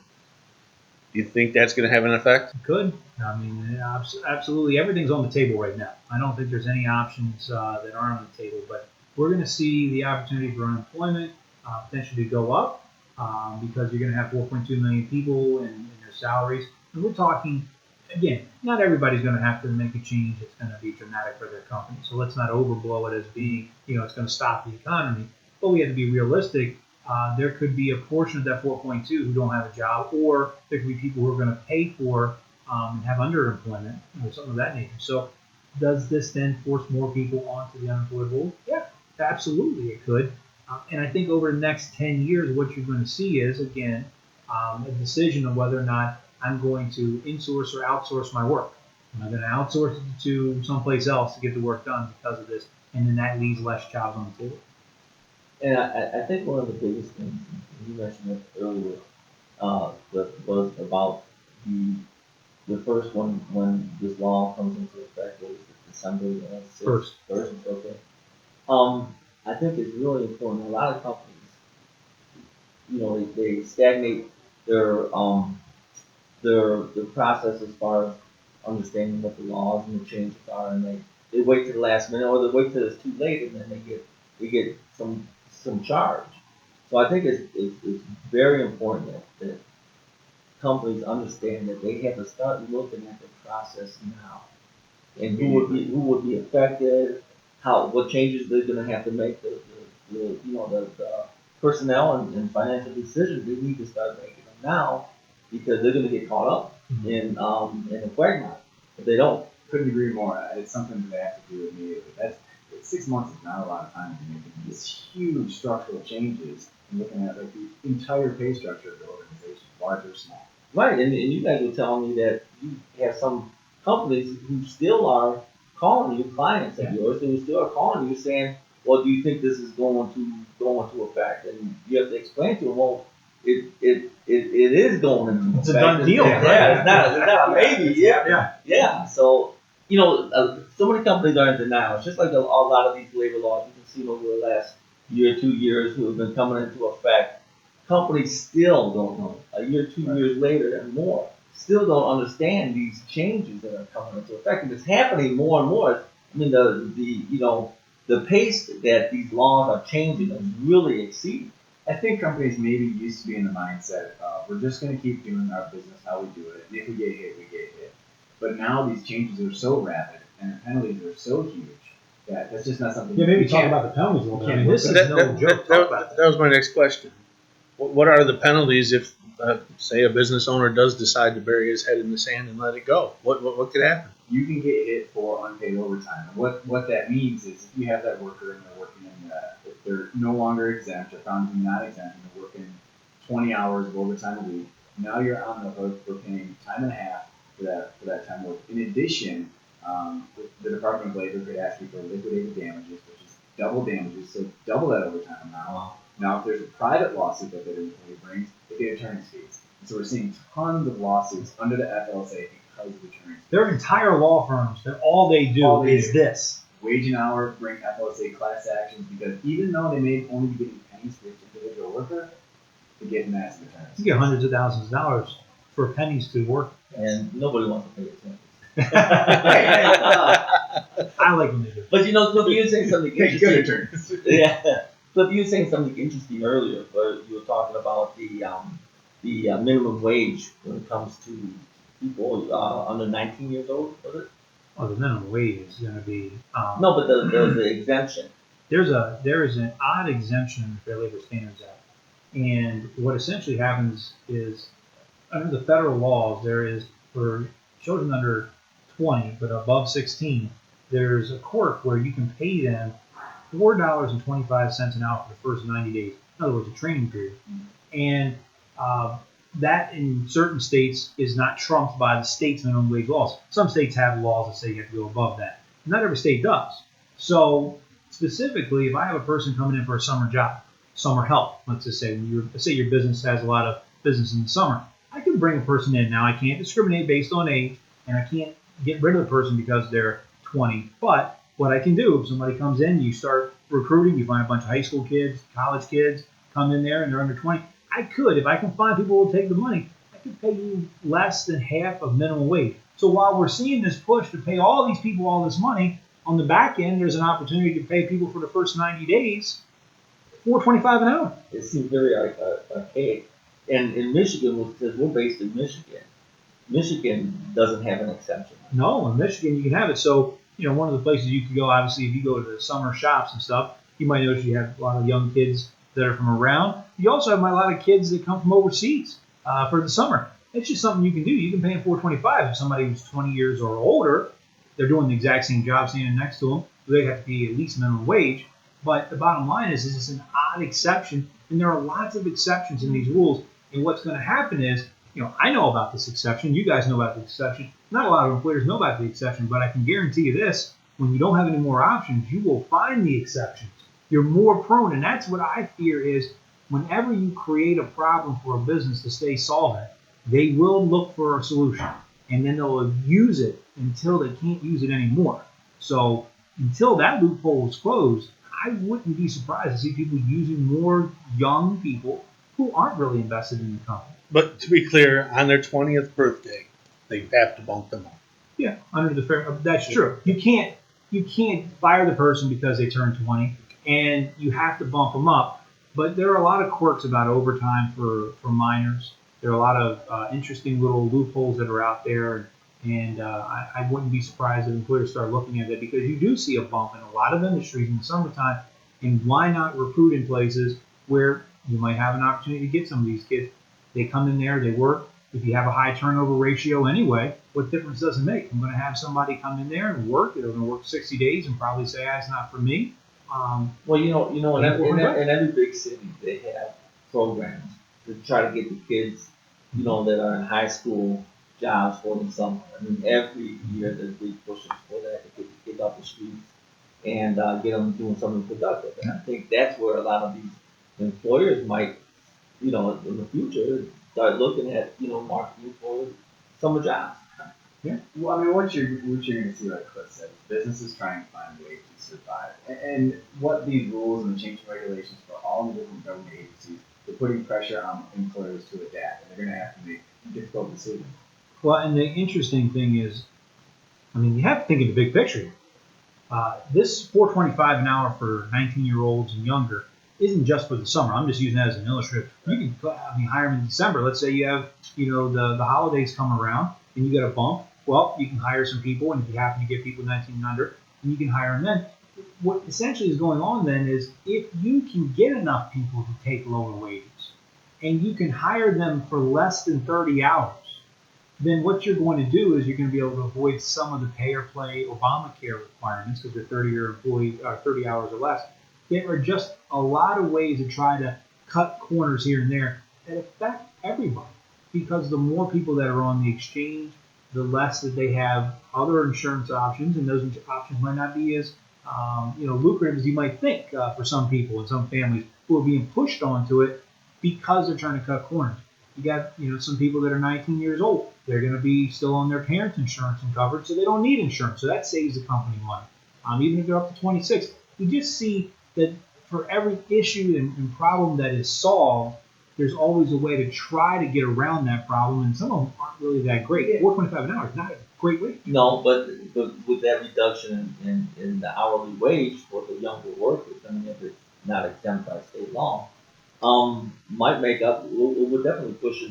Speaker 2: Do you think that's going to have an effect?
Speaker 4: It could. I mean, absolutely. Everything's on the table right now. I don't think there's any options that aren't on the table, but we're going to see the opportunity for unemployment potentially go up because you're going to have 4.2 million people in their salaries. And we're talking again, not everybody's going to have to make a change that's going to be dramatic for their company. So let's not overblow it as being, it's going to stop the economy. But we have to be realistic. There could be a portion of that 4.2 who don't have a job, or there could be people who are going to pay for and have underemployment or something of that nature. So does this then force more people onto the unemployed roll? Yeah, absolutely it could. And I think over the next 10 years, what you're going to see is, again, a decision of whether or not I'm going to insource or outsource my work. Am I going to outsource it to someplace else to get the work done because of this? And then that leaves less jobs on the table.
Speaker 5: And I think one of the biggest things, you mentioned it earlier, was about the first one when this law comes into effect, was December 6th, first, okay. I think it's really important. A lot of companies, they stagnate their process as far as understanding what the laws and the changes are, and they wait to the last minute, or they wait till it's too late, and then they get some charge. So I think it's very important that companies understand that they have to start looking at the process now, and who would be affected, what changes they're going to have to make, the personnel and financial decisions they need to start making them now, because they're going to get caught up in the quagmire if they don't.
Speaker 3: Couldn't agree more. It's something that they have to do immediately. 6 months is not a lot of time to be making these huge structural changes and looking at like the entire pay structure of the organization, large or small.
Speaker 5: Right, and you guys were telling me that you have some companies who still are calling you, clients of yours, who still are calling you saying, well, do you think this is going to affect? And you have to explain to them, well, it is going into effect.
Speaker 4: It's a done deal.
Speaker 5: Yeah, it's not a maybe. Yeah. So, so many companies are in denial. It's just like a lot of these labor laws you can see over the last year, 2 years, who have been coming into effect. Companies still don't know. A year, 2 years later, and more, still don't understand these changes that are coming into effect. And it's happening more and more. I mean, the pace that these laws are changing is really exceeding.
Speaker 3: I think companies maybe used to be in the mindset of we're just going to keep doing our business how we do it, and if we get hit, we get hit. But now these changes are so rapid and the penalties are so huge that that's just not something.
Speaker 4: Yeah, maybe talk about the penalties a little bit. I mean, this is no joke.
Speaker 2: That was my next question. What are the penalties if, say, a business owner does decide to bury his head in the sand and let it go? What could happen?
Speaker 3: You can get hit for unpaid overtime. And what that means is if you have that worker and they're working if they're no longer exempt or found to be not exempt and they're working 20 hours of overtime a week, now you're on the hook for paying time and a half for that time work. In addition, the Department of Labor could ask you for liquidated damages, which is double damages, so double that overtime amount.
Speaker 5: Wow.
Speaker 3: Now, if there's a private lawsuit that the employee brings, they get attorney's fees. And so we're seeing tons of lawsuits under the FLSA because of attorney's fees.
Speaker 4: There are entire law firms that all they do is this.
Speaker 3: Wage and hour bring FLSA class actions because even though they may only be getting pennies for each individual worker, they're getting massive attorneys.
Speaker 4: You get hundreds of thousands of dollars for pennies to work.
Speaker 5: And nobody wants to pay attention.
Speaker 4: I like when they do.
Speaker 5: But Cliff, you were saying something interesting.
Speaker 3: Good attorneys.
Speaker 5: Yeah. Cliff, you were saying something interesting earlier, where you were talking about the minimum wage when it comes to people under 19 years old, was it?
Speaker 4: Well, the minimum wage is going to be
Speaker 5: No, but the exemption.
Speaker 4: There is an odd exemption in the Fair Labor Standards Act, and what essentially happens is under the federal laws there is for children under 20 but above 16, there's a quirk where you can pay them $4.25 an hour for the first 90 days. In other words, a training period, and that in certain states is not trumped by the state's minimum wage laws. Some states have laws that say you have to go above that. Not every state does. So specifically, if I have a person coming in for a summer job, summer help, let's just say, say your business has a lot of business in the summer, I can bring a person in. Now, I can't discriminate based on age, and I can't get rid of the person because they're 20. But what I can do, if somebody comes in, you start recruiting, you find a bunch of high school kids, college kids, come in there, and they're under 20. I could, if I can find people who will take the money, I could pay you less than half of minimum wage. So while we're seeing this push to pay all these people all this money, on the back end, there's an opportunity to pay people for the first 90 days $4.25 an hour.
Speaker 5: It seems very archaic. And in Michigan, because we're based in Michigan, Michigan doesn't have an exemption.
Speaker 4: No, in Michigan you can have it. So, one of the places you can go, obviously, if you go to the summer shops and stuff, you might notice you have a lot of young kids that are from around. You also have a lot of kids that come from overseas for the summer. It's just something you can do. You can pay them $4.25 if somebody who's 20 years or older. They're doing the exact same job standing next to them. So they have to be at least minimum wage. But the bottom line is it's an odd exception, and there are lots of exceptions in these rules. And what's going to happen is, I know about this exception. You guys know about the exception. Not a lot of employers know about the exception, but I can guarantee you this: when you don't have any more options, you will find the exceptions. You're more prone, and that's what I fear is whenever you create a problem for a business to stay solvent, they will look for a solution, and then they'll use it until they can't use it anymore. So until that loophole is closed, I wouldn't be surprised to see people using more young people who aren't really invested in the company.
Speaker 2: But to be clear, on their 20th birthday, they have to bump them up.
Speaker 4: Yeah, under the fair. That's true. You can't fire the person because they turned 20, and you have to bump them up. But there are a lot of quirks about overtime for minors. There are a lot of interesting little loopholes that are out there, and I wouldn't be surprised if employers start looking at it because you do see a bump in a lot of industries in the summertime. And why not recruit in places where you might have an opportunity to get some of these kids? They come in there, they work. If you have a high turnover ratio anyway, what difference does it make? I'm going to have somebody come in there and work. They're going to work 60 days and probably say, it's not for me.
Speaker 5: Well, in every big city, they have programs to try to get the kids, that are in high school jobs for the summer. I mean, every year there's big pushes for that to get the kids off the streets and get them doing something productive. And I think that's where a lot of these employers might, in the future, start looking at, marketing for summer jobs.
Speaker 4: Yeah.
Speaker 3: Well, I mean, what you're going to see, like Cliff said, is businesses trying to find ways to survive. And what these rules and changing regulations for all the different government agencies, they're putting pressure on employers to adapt, and they're going to have to make difficult decisions.
Speaker 4: Well, and the interesting thing is, you have to think of the big picture. This $4.25 an hour for 19-year-olds and younger isn't just for the summer. I'm just using that as an illustrative. You can hire them in December. Let's say you have, the holidays come around and you get a bump. Well, you can hire some people, and if you happen to get people 19 and under, and you can hire them then. What essentially is going on then is if you can get enough people to take lower wages, and you can hire them for less than 30 hours, then what you're going to do is you're going to be able to avoid some of the pay or play Obamacare requirements because they're 30 hours or less. There are just a lot of ways to try to cut corners here and there that affect everybody because the more people that are on the exchange, the less that they have other insurance options, and those options might not be as lucrative as you might think for some people and some families who are being pushed onto it because they're trying to cut corners. You got some people that are 19 years old. They're going to be still on their parents' insurance and covered, so they don't need insurance. So that saves the company money. Even if they're up to 26, you just see that for every issue and problem that is solved, there's always a way to try to get around that problem, and some of them aren't really that great. $4.25 an hour is not a great wage.
Speaker 5: No, but with that reduction in the hourly wage for the younger workers, if it's not exempt by state law, might make up. It would definitely push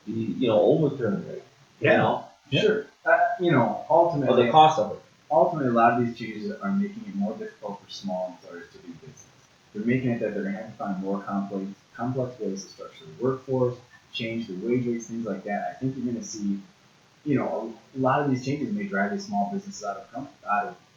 Speaker 5: the overturn rate.
Speaker 4: Yeah.
Speaker 3: Sure. Ultimately,
Speaker 5: Or the cost of it.
Speaker 3: Ultimately, a lot of these changes are making it more difficult for small employers to do business. They're making it that they're going to have to find more complex ways to structure the workforce, change the wage rates, things like that. I think you're going to see, a lot of these changes may drive these small businesses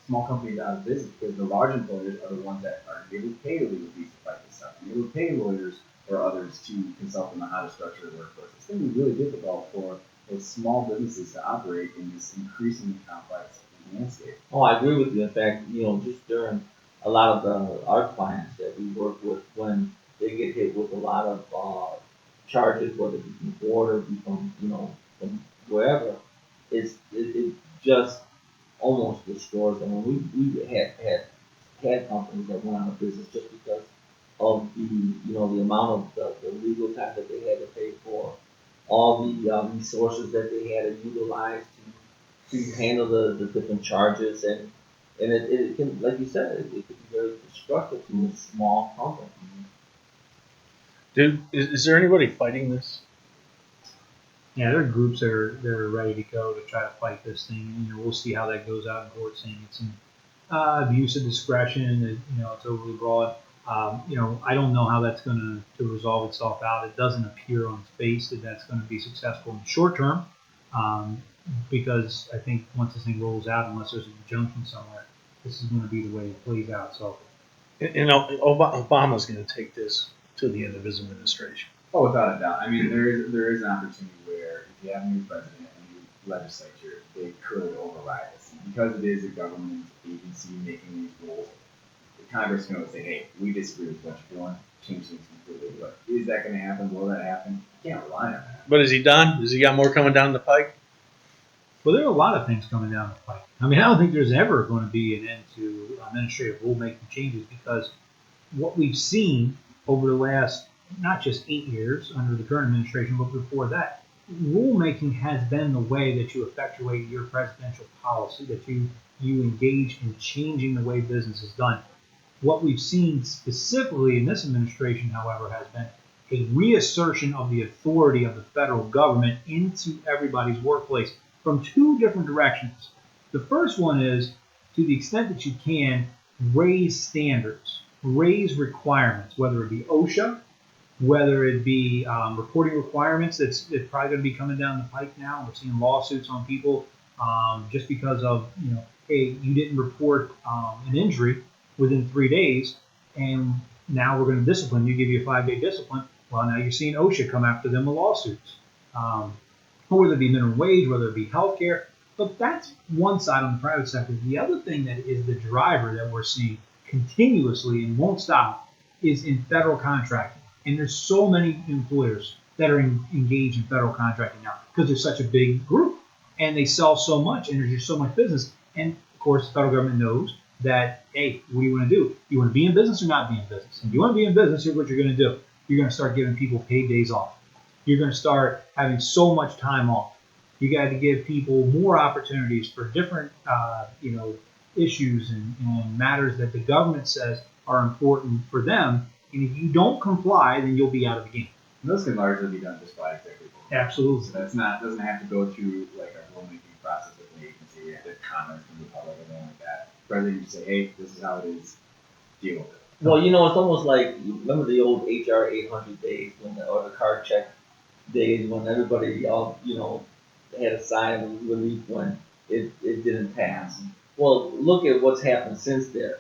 Speaker 3: small companies out of business because the large employers are the ones that are able to pay the legal fees to fight this stuff, able to pay lawyers or others to consult them on how to structure the workforce. It's going to be really difficult for those small businesses to operate in this increasingly complex landscape.
Speaker 5: Oh, I agree with you. In fact, just during a lot of our clients that we work with, when they get hit with a lot of charges, whether it be from border, from from wherever, it just almost destroys them. And we had companies that went out of business just because of the amount of the legal time that they had to pay for, all the resources that they had to utilize to handle the different charges, and it can, like you said, it can be very destructive to a small company.
Speaker 2: Dude, is there anybody fighting this?
Speaker 4: Yeah, there are groups that are ready to go to try to fight this thing. We'll see how that goes out in court, saying it's an abuse of discretion. It's overly broad. I don't know how that's going to resolve itself out. It doesn't appear on its face that that's going to be successful in the short term, um, because I think once this thing rolls out, unless there's an injunction somewhere, this is going to be the way it plays out. So,
Speaker 2: Obama's going to take this to the end of his administration.
Speaker 3: Oh, without a doubt. I mean, there is an opportunity where if you have a new president and a new legislature, they could override this. And because it is a government agency making these rules, the Congress can always say, hey, we disagree with what you're doing, change things completely. But is that going to happen? Will that happen? You can't rely on that.
Speaker 2: But is he done? Has he got more coming down the pike?
Speaker 4: well, there are a lot of things coming down the pike. I mean, I don't think there's ever going to be an end to administrative rulemaking changes, because what we've seen over the last not just 8 years under the current administration, but before that, rulemaking has been the way that you effectuate your presidential policy, that you engage in changing the way business is done. What we've seen specifically in this administration, however, has been a reassertion of the authority of the federal government into everybody's workplace from two different directions. The first one is, to the extent that you can, raise standards, raise requirements, whether it be OSHA, whether it be reporting requirements. That's probably going to be coming down the pike now. We're seeing lawsuits on people just because of, hey, you didn't report an injury within 3 days, and now we're going to discipline you, give you a 5-day discipline. Well, now you're seeing OSHA come after them with lawsuits, whether it be minimum wage, whether it be healthcare. But that's one side on the private sector. The other thing that is the driver that we're seeing continuously and won't stop is in federal contracting. And there's so many employers that are engaged in federal contracting now because there's such a big group and they sell so much and there's just so much business. And of course, the federal government knows that, hey, what do you want to do? You want to be in business or not be in business? And if you want to be in business, here's what you're going to do. You're going to start giving people paid days off. You're going to start having so much time off. You got to give people more opportunities for different, issues and matters that the government says are important for them. And if you don't comply, then you'll be out of the game.
Speaker 3: And those can largely be done just by executive order.
Speaker 4: Absolutely.
Speaker 3: So doesn't have to go through like a rulemaking process with the agency. We have to comment from the public or anything like that. Rather than just say, hey, this is how it is, deal with it.
Speaker 5: Well, it's almost like, remember the old HR 800 days or the card check days when everybody, had a sigh of relief when it didn't pass. Well, look at what's happened since there.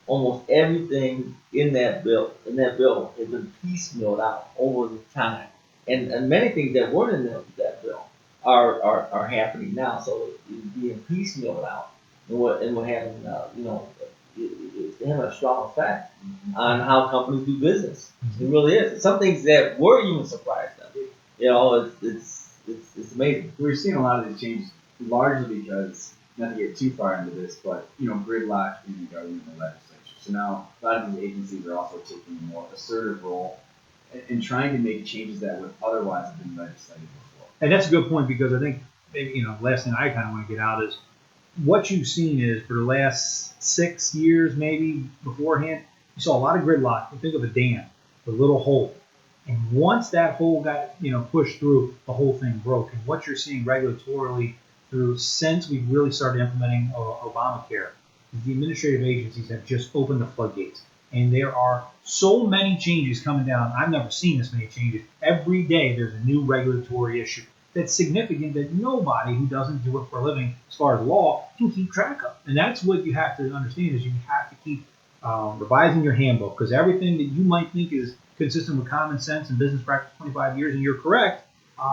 Speaker 5: Almost everything in that bill has been piecemealed out over the time, and many things that weren't in that bill are happening now. So it's being piecemealed out, and we're having it's having a strong effect on how companies do business. It really is. Some things that we're even surprised at. It's amazing.
Speaker 3: We're seeing a lot of these changes largely because, not to get too far into this, but gridlock in the government and the legislature. So now a lot of these agencies are also taking a more assertive role in trying to make changes that would otherwise have been legislated before.
Speaker 4: And that's a good point, because I think maybe last thing I kind of want to get out is what you've seen is for the last 6 years, maybe beforehand, you saw a lot of gridlock. Think of a dam, the little hole. And once that hole got pushed through, the whole thing broke. And what you're seeing regulatorily through since we really started implementing Obamacare, the administrative agencies have just opened the floodgates. And there are so many changes coming down. I've never seen this many changes. Every day there's a new regulatory issue that's significant that nobody who doesn't do it for a living, as far as law, can keep track of. And that's what you have to understand, is you have to keep revising your handbook, because everything that you might think is consistent with common sense and business practice 25 years, and you're correct,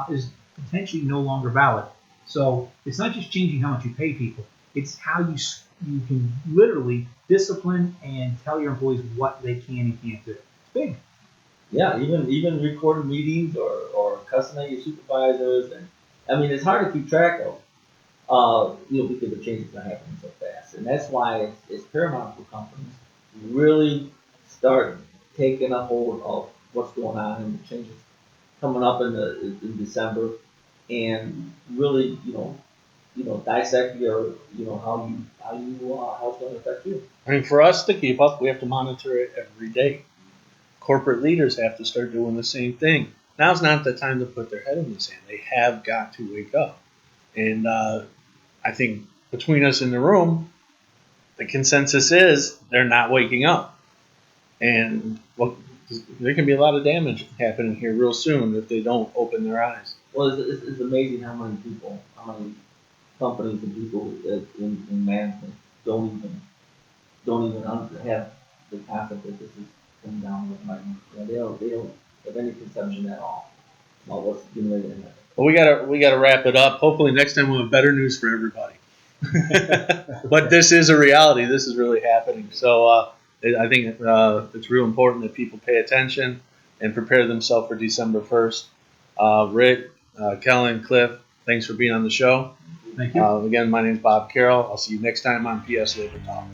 Speaker 4: is potentially no longer valid. So it's not just changing how much you pay people. It's how you can literally discipline and tell your employees what they can and can't do. It's big.
Speaker 5: Yeah, even recorded meetings or cussing at your supervisors, and I mean it's hard to keep track of, because the changes are happening so fast, and that's why it's paramount for companies to really start taking a hold of what's going on and the changes coming up in December, and really dissect your how it's going to affect you.
Speaker 2: I mean, for us to keep up, we have to monitor it every day. Corporate leaders have to start doing the same thing. now's not the time to put their head in the sand. They have got to wake up. And I think between us in the room, the consensus is they're not waking up. And there can be a lot of damage happening here real soon if they don't open their eyes.
Speaker 5: Well, it's amazing how many people, how many companies and people in management don't even have the concept that this is coming down with money. They don't have any conception at all about what's getting ready to happen.
Speaker 2: Well, we gotta wrap it up. Hopefully next time we'll have better news for everybody. But this is a reality. This is really happening. So I think it's real important that people pay attention and prepare themselves for December 1st. Rick, Kellen, Cliff, thanks for being on the show.
Speaker 4: Thank you.
Speaker 2: Again, my name is Bob Carroll. I'll see you next time on PSLabor Talk.